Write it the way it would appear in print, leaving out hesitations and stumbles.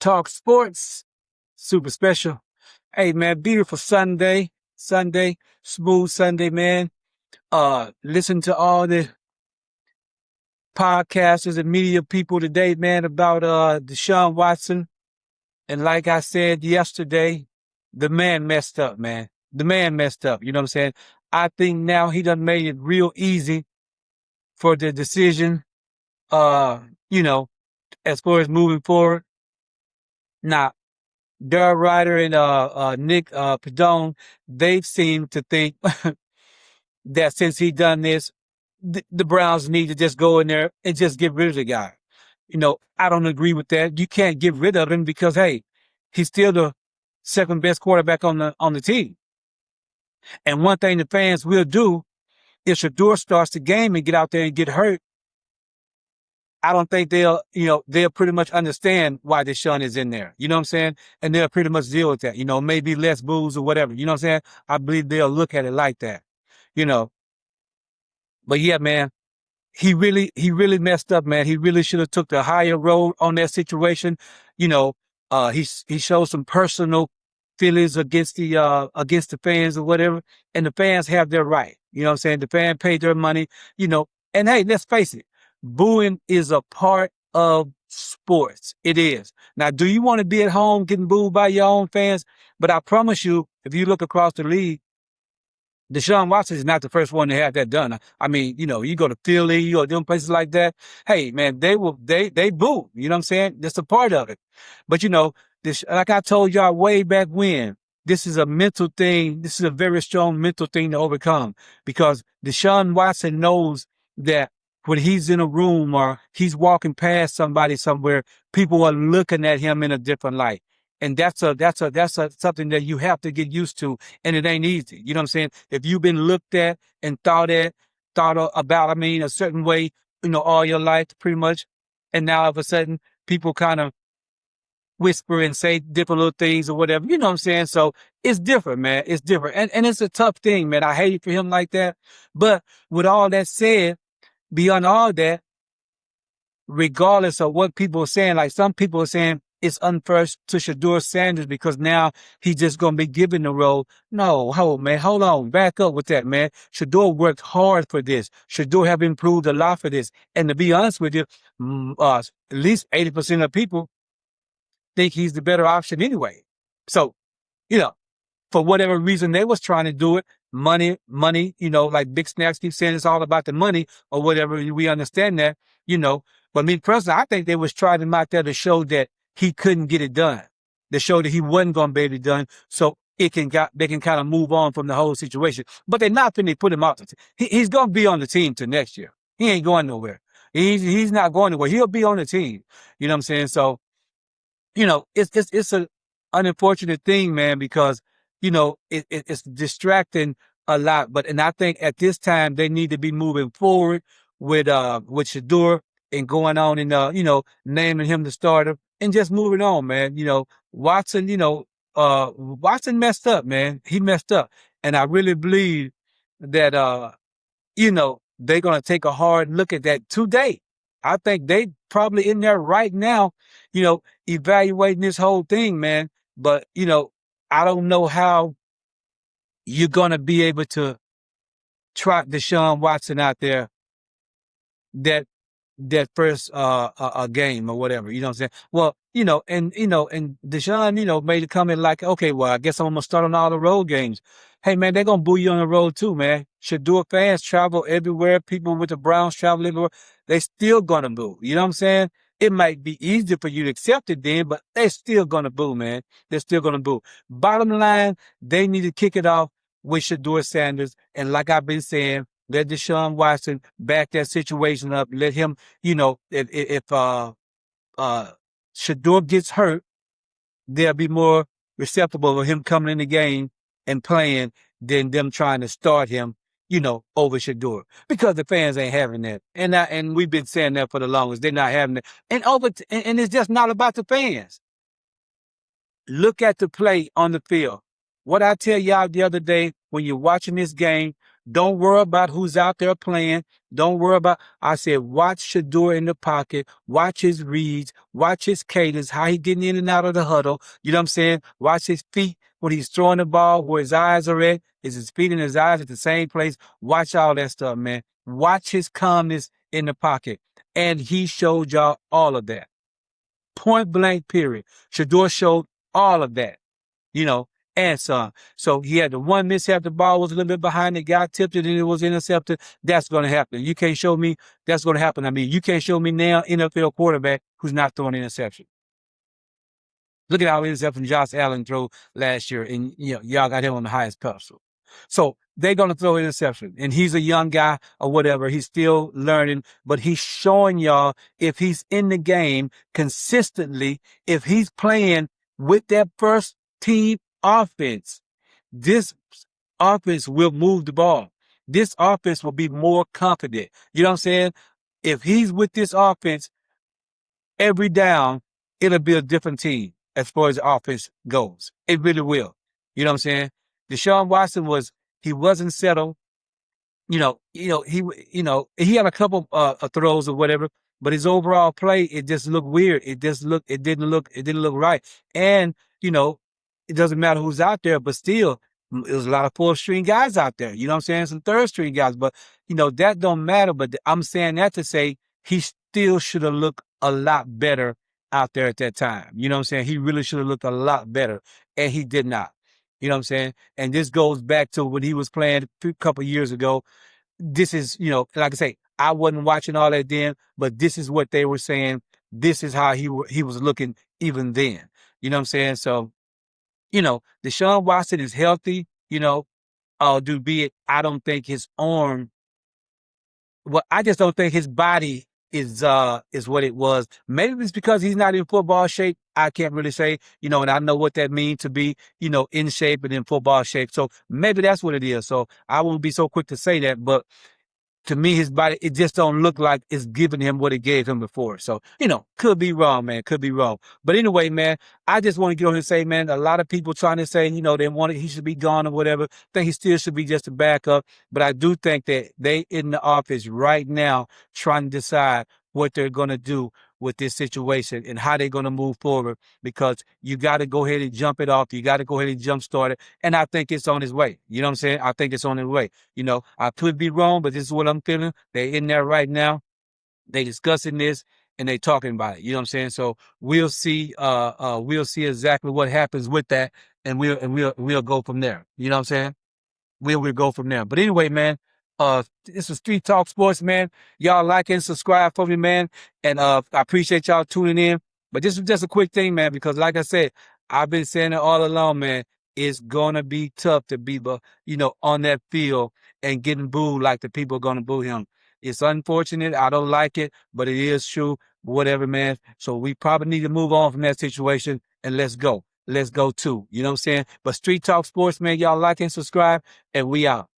Talk sports, super special. Hey man, beautiful Sunday, smooth Sunday, man. Listen to all the podcasters and media people today, man, about Deshaun Watson. And like I said yesterday, the man messed up, man. The man messed up. You know what I'm saying? I think now he done made it real easy for the decision. Uh, you know, as far as moving forward. Now, Darrell Ryder and Nick Padone, they've seemed to think that since he done this, the Browns need to just go in there and just get rid of the guy. I don't agree with that. You can't get rid of him because hey, he's still the second best quarterback on the team. And one thing the fans will do if Shedeur starts the game and get out there and get hurt, I don't think they'll pretty much understand why Deshaun is in there. You know what I'm saying? And they'll pretty much deal with that. Maybe less booze or whatever. You know what I'm saying? I believe they'll look at it like that. You know, but yeah, man, he really messed up, man. He really should have took the higher road on that situation. You know, he showed some personal feelings against the fans or whatever, and the fans have their right. You know what I'm saying? The fan paid their money. And hey, let's face it, booing is a part of sports. It is. Now, do you want to be at home getting booed by your own fans? But I promise you, if you look across the league, Deshaun Watson is not the first one to have that done. I mean, you go to Philly, you go to them places like that. Hey, man, they boo. You know what I'm saying? That's a part of it. But this, like I told y'all way back when, this is a mental thing. This is a very strong mental thing to overcome because Deshaun Watson knows that when he's in a room or he's walking past somebody somewhere, people are looking at him in a different light. And that's something that you have to get used to, and it ain't easy. You know what I'm saying? If you've been looked at and thought about, I mean, a certain way, all your life, pretty much, and now all of a sudden, people kind of whisper and say different little things or whatever. You know what I'm saying? So it's different, man. It's different, and it's a tough thing, man. I hate it for him like that. But with all that said, beyond all that, regardless of what people are saying, like some people are saying it's unfair to Shedeur Sanders because now he's just going to be given the role. No, hold on, back up with that, man. Shedeur worked hard for this. Shedeur have improved a lot for this. And to be honest with you, at least 80% of people think he's the better option anyway. So, you know, for whatever reason they was trying to do it, money, like Big Snacks keep saying it's all about the money or whatever. We understand that, But me personally, I think they was trying him out there to show that he couldn't get it done, to show that he wasn't going to be able to done, so they can kind of move on from the whole situation. But they're not finna put him out. He's going to be on the team till next year. He ain't going nowhere. He's not going nowhere. He'll be on the team. You know what I'm saying? So it's an unfortunate thing, man, because it's distracting a lot. And I think at this time they need to be moving forward with Shedeur and going on and naming him the starter and just moving on, man. Watson, Watson messed up, man. He messed up, and I really believe that they're gonna take a hard look at that today. I think they probably in there right now, evaluating this whole thing, man. But I don't know how you're gonna be able to trot Deshaun Watson out there that first game or whatever. You know what I'm saying? Well, and Deshaun, made a comment like, okay, well, I guess I'm gonna start on all the road games. Hey man, they're gonna boo you on the road too, man. Shedeur fans travel everywhere, people with the Browns travel everywhere, they still gonna boo. You know what I'm saying? It might be easier for you to accept it then, but they're still gonna boo, man. They're still gonna boo. Bottom line, they need to kick it off with Shedeur Sanders. And like I've been saying, let Deshaun Watson back that situation up. Let him, if Shedeur gets hurt, they'll be more receptible of him coming in the game and playing than them trying to start him, over Shedeur. Because the fans ain't having that. And we've been saying that for the longest. They're not having it. And it's just not about the fans. Look at the play on the field. What I tell y'all the other day, when you're watching this game, Don't worry about who's out there playing. Don't worry about, I said, watch Shedeur in the pocket, watch his reads, watch his cadence, how he getting in and out of the huddle. You know what I'm saying? Watch his feet when he's throwing the ball, where his eyes are at. Is his feet and his eyes at the same place? Watch all that stuff, man. Watch his calmness in the pocket. And he showed y'all all of that. Point blank, period. Shedeur showed all of that, you know, and some. So he had the one mishap, the ball was a little bit behind, it got tipped and it was intercepted. That's going to happen. You can't show me that's going to happen. I mean, you can't show me now NFL quarterback who's not throwing an interception. Look at how interception Josh Allen threw last year, and y'all got him on the highest pedestal. So they're gonna throw interception, and he's a young guy or whatever. He's still learning, but he's showing y'all if he's in the game consistently, if he's playing with that first team offense, this offense will move the ball. This offense will be more confident. You know what I'm saying? If he's with this offense, every down, it'll be a different team as far as the offense goes. It really will. You know what I'm saying? Deshaun Watson he wasn't settled. He had a couple throws or whatever, but his overall play, it just looked weird. It didn't look right. And, it doesn't matter who's out there, but still, there's a lot of fourth string guys out there. You know what I'm saying? Some third string guys, but that don't matter. But I'm saying that to say he still should have looked a lot better out there at that time. You know what I'm saying? He really should have looked a lot better, and he did not. You know what I'm saying? And this goes back to when he was playing a couple years ago. This is, like I say, I wasn't watching all that then, but this is what they were saying. This is how he was looking even then. You know what I'm saying? So, Deshaun Watson is healthy, be it, I don't think his arm, I just don't think his body is what it was. Maybe it's because he's not in football shape. I can't really say, and I know what that means to be, in shape and in football shape. So maybe that's what it is. So I won't be so quick to say that, but to me, his body, it just don't look like it's giving him what it gave him before. So, could be wrong, man. Could be wrong. But anyway, man, I just want to get on here and say, man, a lot of people trying to say, he should be gone or whatever. I think he still should be just a backup. But I do think that they in the office right now trying to decide what they're going to do with this situation and how they're going to move forward, because you got to go ahead and jump it off. You got to go ahead and jumpstart it. And I think it's on its way. You know what I'm saying? I think it's on its way. I could be wrong, but this is what I'm feeling. They're in there right now. They discussing this and they talking about it. You know what I'm saying? So we'll see exactly what happens with that, and we'll go from there. You know what I'm saying? We'll go from there. But anyway, man, this is Street Talk Sports, man. Y'all like and subscribe for me, man. And I appreciate y'all tuning in. But this was just a quick thing, man, because like I said, I've been saying it all along, man. It's gonna be tough to be, on that field and getting booed like the people are gonna boo him. It's unfortunate. I don't like it, but it is true. Whatever, man. So we probably need to move on from that situation and let's go. Let's go too. You know what I'm saying? But Street Talk Sports, man, y'all like and subscribe, and we out.